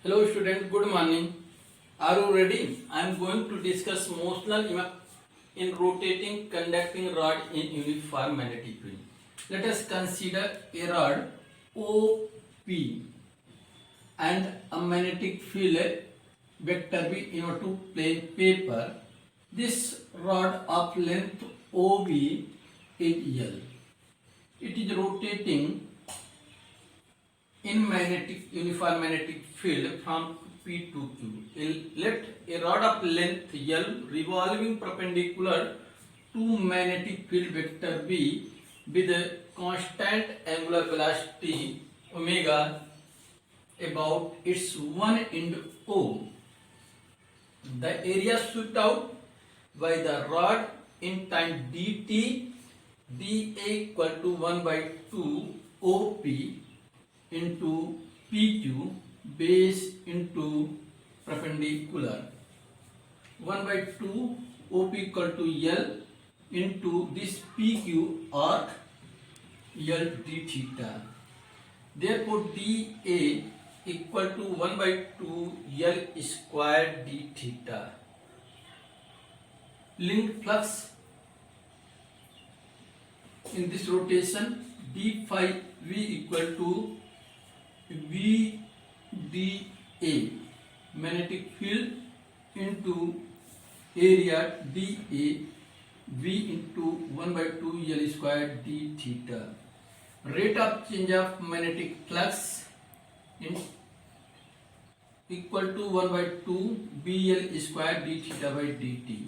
Hello student, good morning. Are you ready? I am going to discuss motional EMF in rotating conducting rod in uniform magnetic field. Let us consider a rod OP and a magnetic field vector V in a two plane paper. This rod of length OB is L. It is rotating in magnetic uniform magnetic field from P to Q. Let a rod of length L revolving perpendicular to magnetic field vector B with a constant angular velocity omega about its one end O. The area swept out by the rod in time dt dA equal to 1 by 2 OP into PQ base into perpendicular 1 by 2 OP equal to L into this PQ arc L d theta. Therefore dA equal to 1 by 2 L square d theta. Linked flux in this rotation d phi V equal to V dA magnetic field into area dA V into 1 by 2 L square d theta. Rate of change of magnetic flux in equal to 1 by 2 BL square d theta by dt.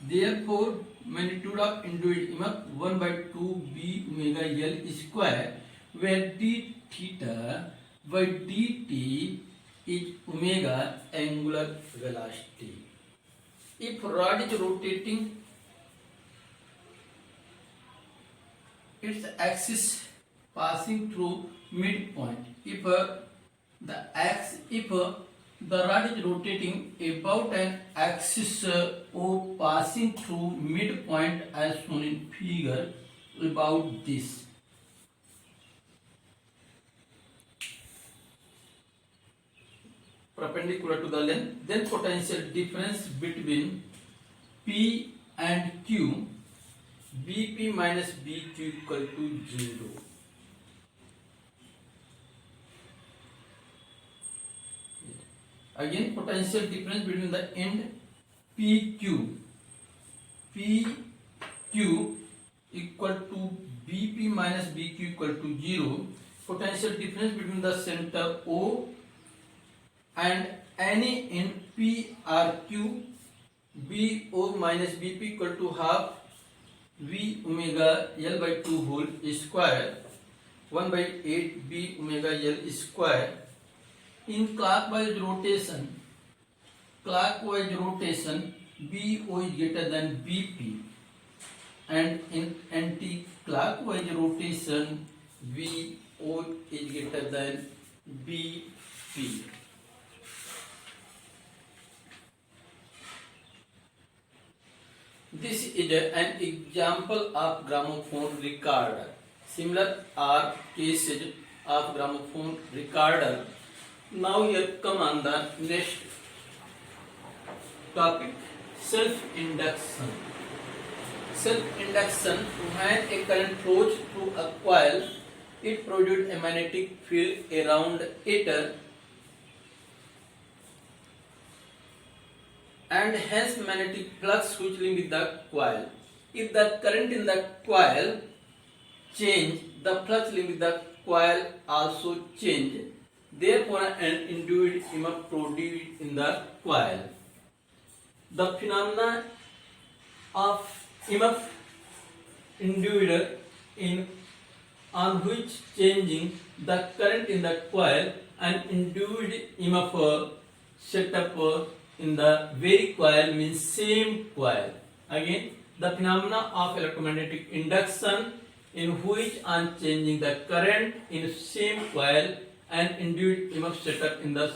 Therefore, magnitude of induced EMF 1 by 2 B omega L square, where d theta by dt is omega angular velocity. If rod is rotating its axis passing through midpoint, if the rod is rotating about an axis O passing through midpoint as shown in figure about this. Perpendicular to the length, then potential difference between P and Q, BP minus BQ equal to 0. Again, potential difference between the end PQ equal to BP minus BQ equal to 0. Potential difference between the center O and any in P or Q, BO minus BP equal to half V omega L by 2 whole square 1 by 8 B omega L square. In clockwise rotation BO is greater than BP, and in anti-clockwise rotation VO is greater than BP. This is an example of gramophone recorder. Similar are cases of gramophone recorder. Now here come on the next topic, self-induction. Self-induction, when a current flows through a coil, it produces a magnetic field around it and hence magnetic flux which link with the coil. If the current in the coil change, the flux link with the coil also change. Therefore, an induced EMF produced in the coil. The phenomena of EMF induced in on which changing the current in the coil and induced EMF set up in the very coil means same coil. Again, the phenomena of electromagnetic induction in which on changing the current in same coil and induced EMF set up in the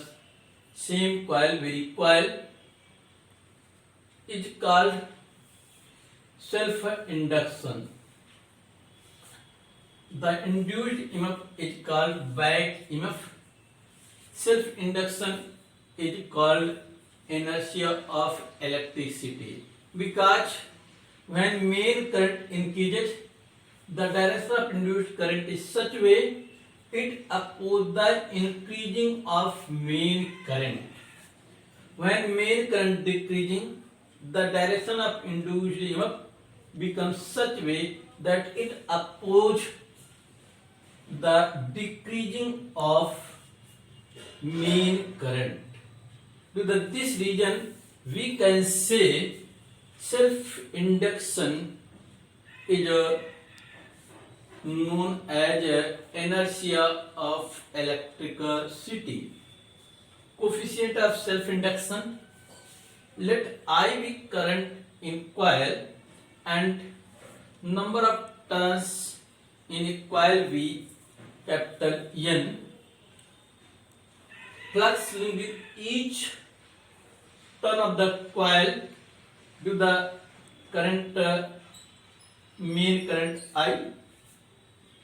same coil, very coil, is called self-induction. The induced EMF is called back EMF. self-induction is called inertia of electricity because when main current increases, the direction of induced current is such way it opposes the increasing of main current. When main current decreasing, the direction of induced EMF becomes such way that it opposes the decreasing of main current. To this reason, we can say self-induction is known as inertia of electricity. Coefficient of self-induction, let I be current in coil and number of turns in a coil be capital N. Flux linked with each turn of the coil to the current main current I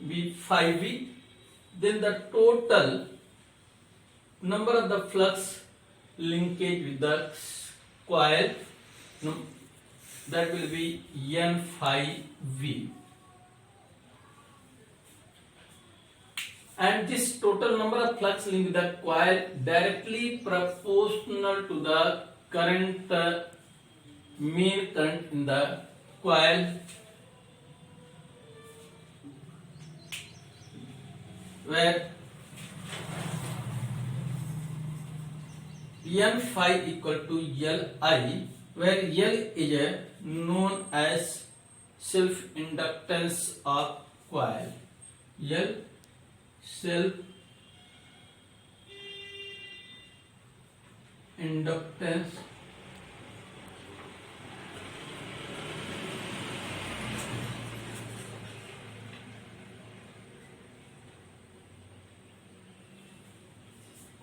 be phi V. Then the total number of the flux linkage with the coil, that will be N phi V. And this total number of flux linked with the coil directly proportional to the current main current in the coil, where N phi equal to Li, where L is known as self-inductance of coil. L self-inductance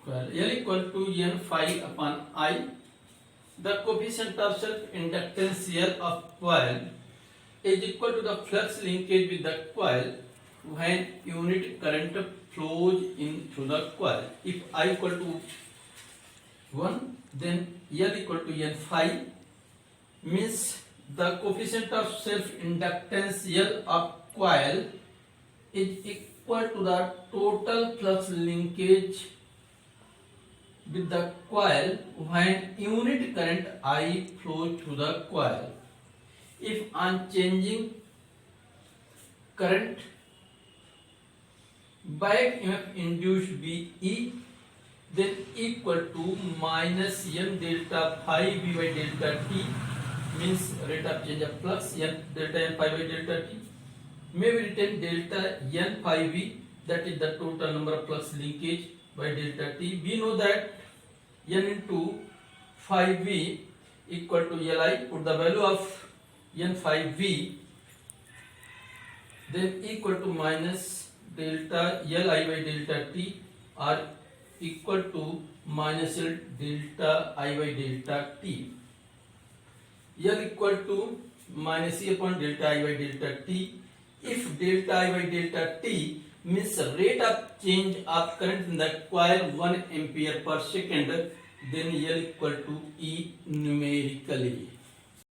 coil. L equal to N phi upon I. The coefficient of self-inductance L of coil is equal to the flux linkage with the coil when unit current flows in through the coil. If I equal to 1, then L equal to N phi, means the coefficient of self-inductance L of coil is equal to the total flux linkage with the coil when unit current I flows through the coil. If on changing current, back EMF induced be E, then equal to minus N delta phi V by delta T, means rate of change of flux N delta N phi by delta T, may be written delta N phi V, that is the total number of flux linkage by delta T. We know that N into phi V equal to Li. Put the value of N phi V, then equal to minus delta Li by delta T, or equal to minus L delta I by delta T. L equal to minus E upon delta I by delta T. If delta I by delta T means rate of change of current in the coil 1 ampere per second, then L equal to E numerically.